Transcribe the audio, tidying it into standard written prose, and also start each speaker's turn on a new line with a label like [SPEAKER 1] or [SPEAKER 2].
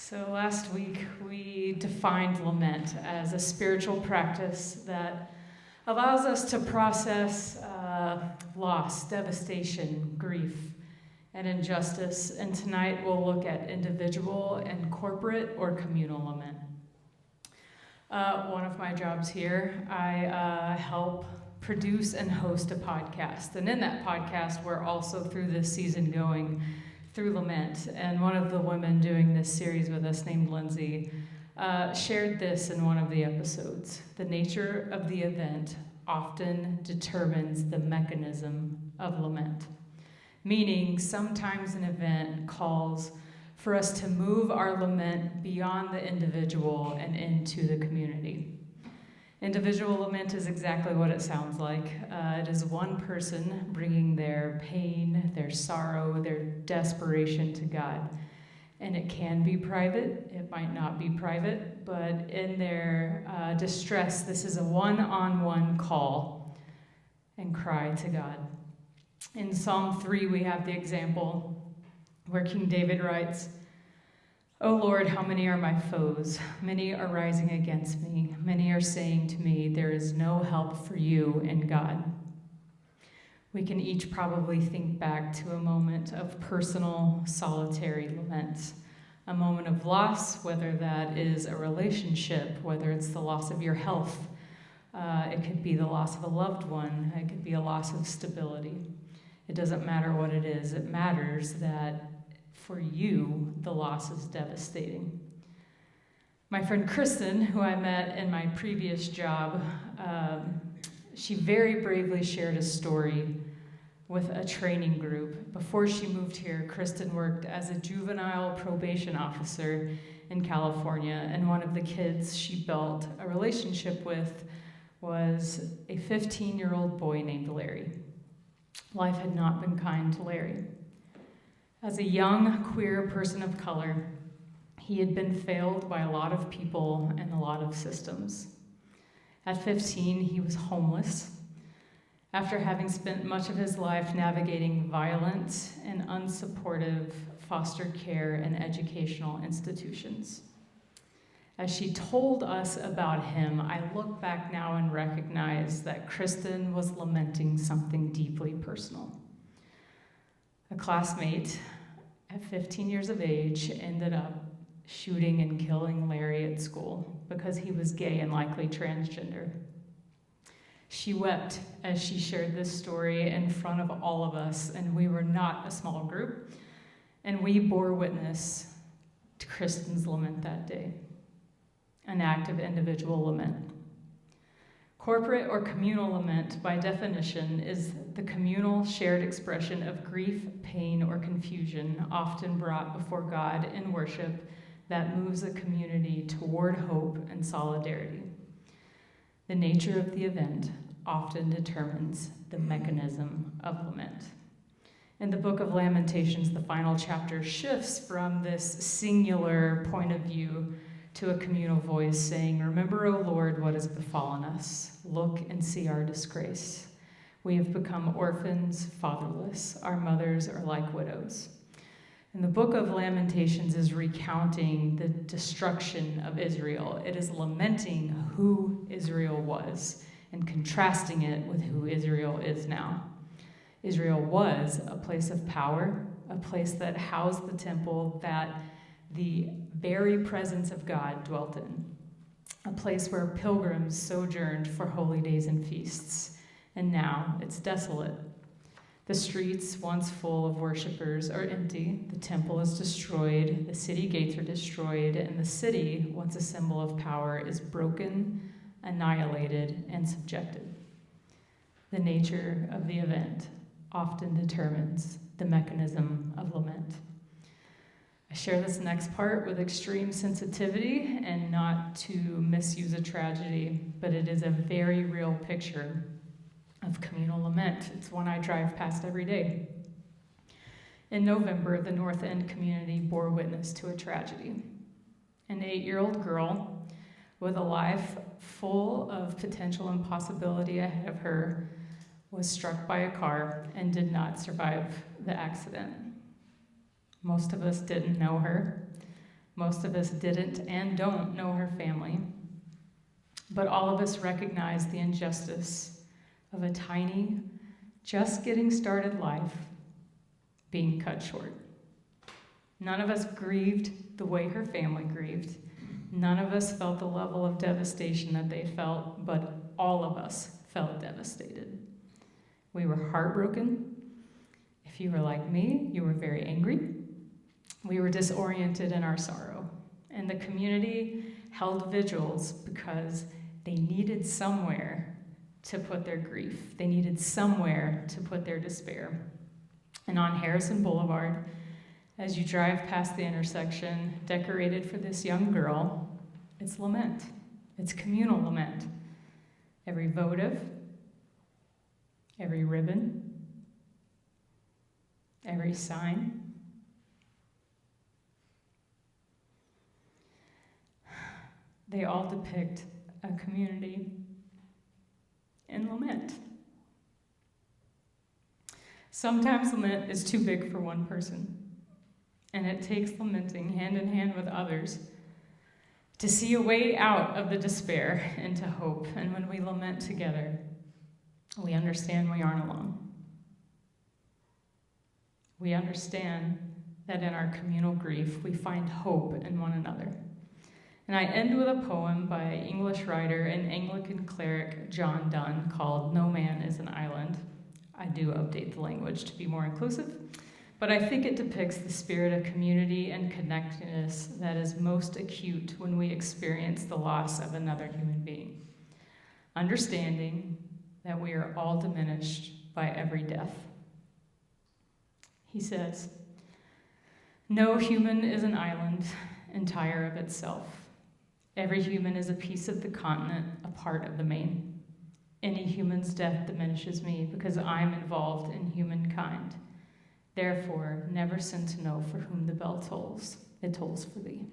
[SPEAKER 1] So last week we defined lament as a spiritual practice that allows us to process loss, devastation, grief, and injustice. And tonight we'll look at individual and corporate or communal lament. One of my jobs here, I help produce and host a podcast. And in that podcast, we're also through this season going through Lament. And one of the women doing this series with us, named Lindsay, shared this in one of the episodes. The nature of the event often determines the mechanism of lament. Meaning, sometimes an event calls for us to move our lament beyond the individual and into the community. Individual lament is exactly what it sounds like. It is one person bringing their pain, their sorrow, their desperation to God. And it can be private, it might not be private, but in their distress, this is a one-on-one call and cry to God. In Psalm 3, we have the example where King David writes, "O Lord, how many are my foes? Many are rising against me. Many are saying to me, there is no help for you in God." We can each probably think back to a moment of personal, solitary lament. A moment of loss, whether that is a relationship, whether it's the loss of your health. It could be the loss of a loved one. It could be a loss of stability. It doesn't matter what it is. It matters that for you, the loss is devastating. My friend Kristen, who I met in my previous job, she very bravely shared a story with a training group. Before she moved here, Kristen worked as a juvenile probation officer in California, and one of the kids she built a relationship with was a 15-year-old boy named Larry. Life had not been kind to Larry. As a young, queer person of color, he had been failed by a lot of people and a lot of systems. At 15, he was homeless, after having spent much of his life navigating violent and unsupportive foster care and educational institutions. As she told us about him, I look back now and recognize that Kristen was lamenting something deeply personal. A classmate at 15 years of age ended up shooting and killing Larry at school because he was gay and likely transgender. She wept as she shared this story in front of all of us, and we were not a small group, and we bore witness to Kristen's lament that day, an act of individual lament. Corporate or communal lament, by definition, is the communal shared expression of grief, pain, or confusion, often brought before God in worship, that moves a community toward hope and solidarity. The nature of the event often determines the mechanism of lament. In the book of Lamentations, the final chapter shifts from this singular point of view to a communal voice saying, "Remember, O Lord, what has befallen us. Look and see our disgrace. We have become orphans, fatherless. Our mothers are like widows." And the book of Lamentations is recounting the destruction of Israel. It is lamenting who Israel was and contrasting it with who Israel is now. Israel was a place of power, a place that housed the temple that the very presence of God dwelt in, a place where pilgrims sojourned for holy days and feasts, and now it's desolate. The streets, once full of worshipers, are empty, the temple is destroyed, the city gates are destroyed, and the city, once a symbol of power, is broken, annihilated, and subjected. The nature of the event often determines the mechanism of lament. I share this next part with extreme sensitivity and not to misuse a tragedy, but it is a very real picture of communal lament. It's one I drive past every day. In November, the North End community bore witness to a tragedy. An 8-year-old girl with a life full of potential impossibility ahead of her was struck by a car and did not survive the accident. Most of us didn't know her. Most of us didn't and don't know her family, but all of us recognize the injustice of a tiny, just getting started life being cut short. None of us grieved the way her family grieved. None of us felt the level of devastation that they felt, but all of us felt devastated. We were heartbroken. If you were like me, you were very angry. We were disoriented in our sorrow. And the community held vigils because they needed somewhere to put their grief. They needed somewhere to put their despair. And on Harrison Boulevard, as you drive past the intersection, decorated for this young girl, it's lament. It's communal lament. Every votive, every ribbon, every sign. They all depict a community in lament. Sometimes lament is too big for one person, and it takes lamenting hand in hand with others to see a way out of the despair into hope. And when we lament together, we understand we aren't alone. We understand that in our communal grief, we find hope in one another. And I end with a poem by English writer and Anglican cleric John Donne called "No Man is an Island." I do update the language to be more inclusive, but I think it depicts the spirit of community and connectedness that is most acute when we experience the loss of another human being. Understanding that we are all diminished by every death. He says, "No human is an island entire of itself. Every human is a piece of the continent, a part of the main. Any human's death diminishes me because I'm involved in humankind. Therefore, never sin to know for whom the bell tolls. It tolls for thee."